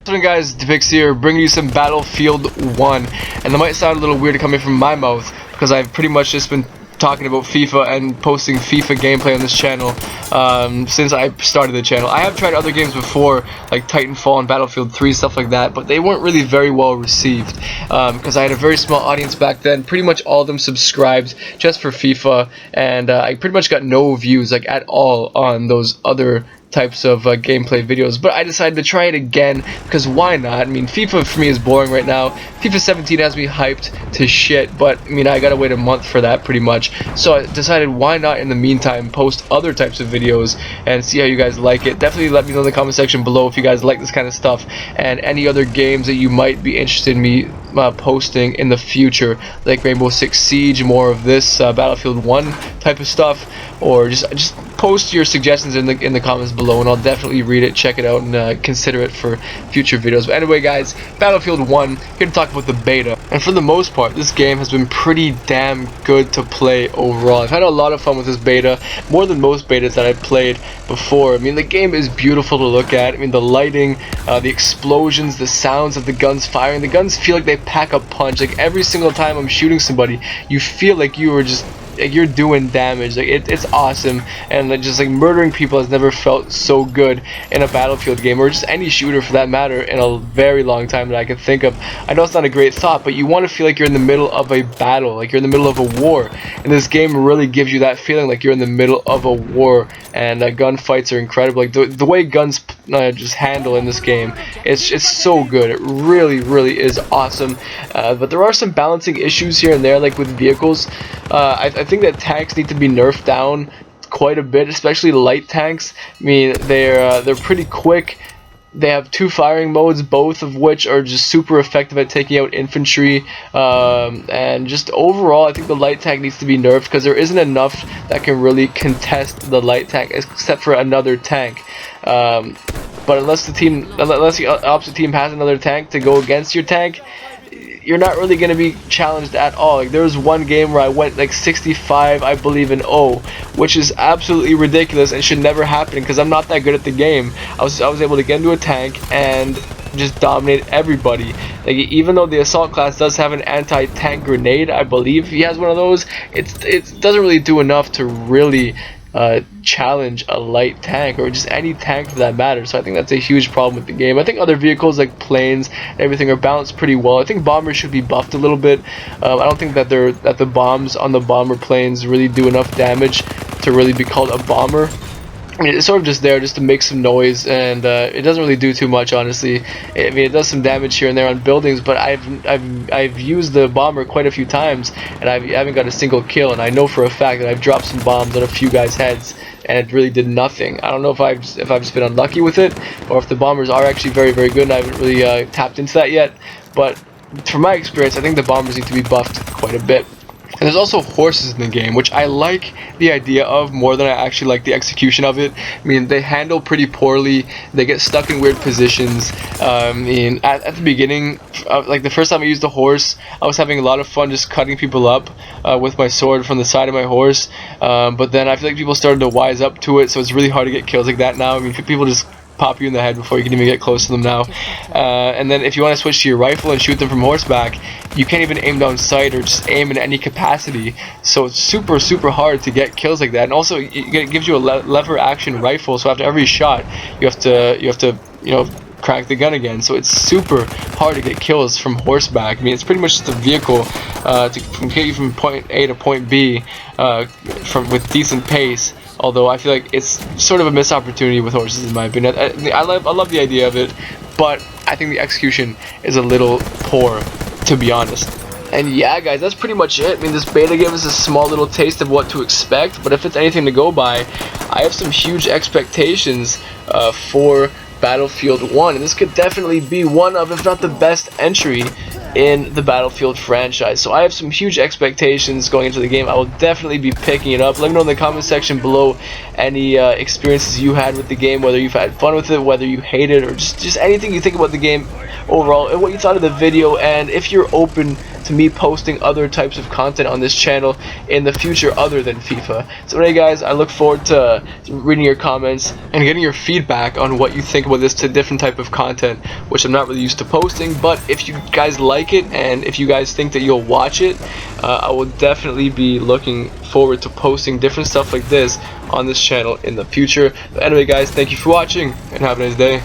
What's up guys, Depix here, bringing you some Battlefield 1, and that might sound a little weird coming from my mouth, because I've pretty much just been talking about FIFA and posting FIFA gameplay on this channel since I started the channel. I have tried other games before, like Titanfall and Battlefield 3, stuff like that, but they weren't really very well received, because I had a very small audience back then. Pretty much all of them subscribed just for FIFA, and I pretty much got no views, like, at all on those other types of gameplay videos, but I decided to try it again because why not? I mean, FIFA for me is boring right now. FIFA 17 has me hyped to shit, but I mean, I gotta wait a month for that pretty much. So I decided why not in the meantime post other types of videos and see how you guys like it. Definitely let me know in the comment section below if you guys like this kind of stuff and any other games that you might be interested in me posting in the future, like Rainbow Six Siege, more of this Battlefield 1 type of stuff, or just post your suggestions in the comments below, and I'll definitely read it, check it out, and consider it for future videos. But anyway, guys, Battlefield 1, here to talk about the beta. And for the most part, this game has been pretty damn good to play overall. I've had a lot of fun with this beta, more than most betas that I've played before. I mean, the game is beautiful to look at. I mean, the lighting, the explosions, the sounds of the guns firing. The guns feel like they pack a punch. Like, every single time I'm shooting somebody, you feel like you were just, like, you're doing damage. Like, it's awesome, and just like murdering people has never felt so good in a Battlefield game, or just any shooter for that matter, in a very long time that I can think of. I know it's not a great thought, but you want to feel like you're in the middle of a battle, like you're in the middle of a war, and this game really gives you that feeling like you're in the middle of a war. And gunfights are incredible. Like the way guns just handle in this game, it's so good. It really is awesome. But there are some balancing issues here and there, like with vehicles. I think that tanks need to be nerfed down quite a bit, especially light tanks. I mean, they're pretty quick. They have two firing modes, both of which are just super effective at taking out infantry, and just overall I think the light tank needs to be nerfed because there isn't enough that can really contest the light tank except for another tank. But unless the opposite team has another tank to go against your tank, you're not really going to be challenged at all. Like, there was one game where I went like 65, I believe, in O, which is absolutely ridiculous and should never happen because I'm not that good at the game. I was able to get into a tank and just dominate everybody. Like, even though the assault class does have an anti-tank grenade, I believe he has one of those, it doesn't really do enough to really challenge a light tank, or just any tank for that matter. So I think that's a huge problem with the game. I think other vehicles like planes and everything are balanced pretty well. I think bombers should be buffed a little bit. I don't think that the bombs on the bomber planes really do enough damage to really be called a bomber. I mean, it's sort of just there just to make some noise, and it doesn't really do too much, honestly. I mean, it does some damage here and there on buildings, but I've used the bomber quite a few times, and I haven't got a single kill. And I know for a fact that I've dropped some bombs on a few guys' heads, and it really did nothing. I don't know if I've just been unlucky with it, or if the bombers are actually very good, and I haven't really tapped into that yet. But from my experience, I think the bombers need to be buffed quite a bit. And there's also horses in the game, which I like the idea of more than I actually like the execution of it. I mean, they handle pretty poorly. They get stuck in weird positions. I mean, at the beginning, like the first time I used the horse, I was having a lot of fun just cutting people up with my sword from the side of my horse. But then I feel like people started to wise up to it, so it's really hard to get kills like that now. I mean, people just pop you in the head before you can even get close to them now. And then if you want to switch to your rifle and shoot them from horseback, you can't even aim down sight or just aim in any capacity. So it's super hard to get kills like that. And also it gives you a lever action rifle, so after every shot you have to crank the gun again. So it's super hard to get kills from horseback. I mean, it's pretty much just a vehicle to get you from point A to point B with decent pace. Although I feel like it's sort of a missed opportunity with horses, in my opinion. I love the idea of it, but I think the execution is a little poor, to be honest. And yeah, guys, that's pretty much it. I mean, this beta gave us a small little taste of what to expect, but if it's anything to go by, I have some huge expectations for Battlefield 1, and this could definitely be one of, if not the best entry in the Battlefield franchise. So I have some huge expectations going into the game. I will definitely be picking it up. Let me know in the comment section below any experiences you had with the game, whether you've had fun with it, whether you hate it, or just anything you think about the game overall and what you thought of the video, and if you're open to me posting other types of content on this channel in the future other than FIFA. So anyway guys, I look forward to reading your comments and getting your feedback on what you think about this different type of content, which I'm not really used to posting. But if you guys like it and if you guys think that you'll watch it, I will definitely be looking forward to posting different stuff like this on this channel in the future. But anyway guys, thank you for watching and have a nice day.